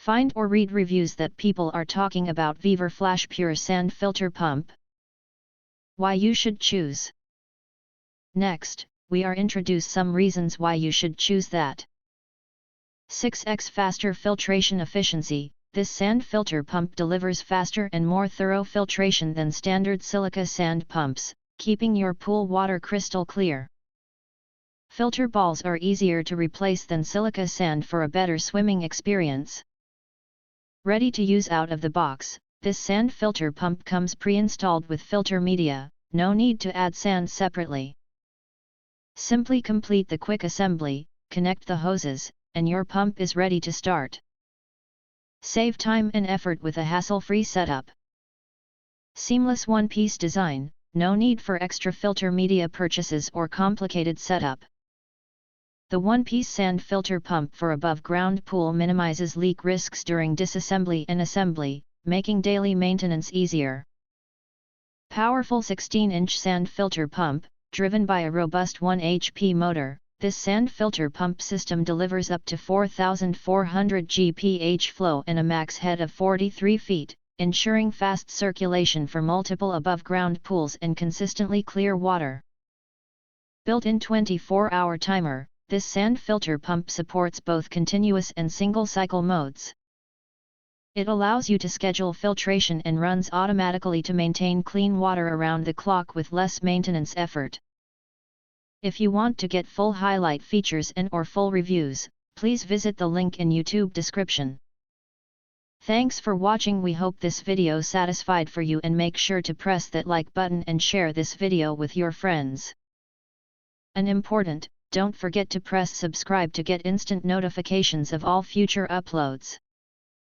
Find or read reviews that people are talking about VEVOR FlashPure sand filter pump. Why you should choose. Next, we are introduce some reasons why you should choose that. 6x faster filtration efficiency. This sand filter pump delivers faster and more thorough filtration than standard silica sand pumps, keeping your pool water crystal clear. Filter balls are easier to replace than silica sand for a better swimming experience. Ready to use out of the box, this sand filter pump comes pre-installed with filter media, no need to add sand separately. Simply complete the quick assembly, connect the hoses, and your pump is ready to start. Save time and effort with a hassle-free setup. Seamless one-piece design, no need for extra filter media purchases or complicated setup. The one-piece sand filter pump for above-ground pool minimizes leak risks during disassembly and assembly, making daily maintenance easier. Powerful 16-inch sand filter pump, driven by a robust 1 HP motor, this sand filter pump system delivers up to 4,400 GPH flow and a max head of 43 feet, ensuring fast circulation for multiple above-ground pools and consistently clear water. Built-in 24-hour timer, this sand filter pump supports both continuous and single-cycle modes. It allows you to schedule filtration and runs automatically to maintain clean water around the clock with less maintenance effort. If you want to get full highlight features and/or full reviews, please visit the link in YouTube description. Thanks for watching. We hope this video satisfied for you, and make sure to press that like button and share this video with your friends. And important, don't forget to press subscribe to get instant notifications of all future uploads.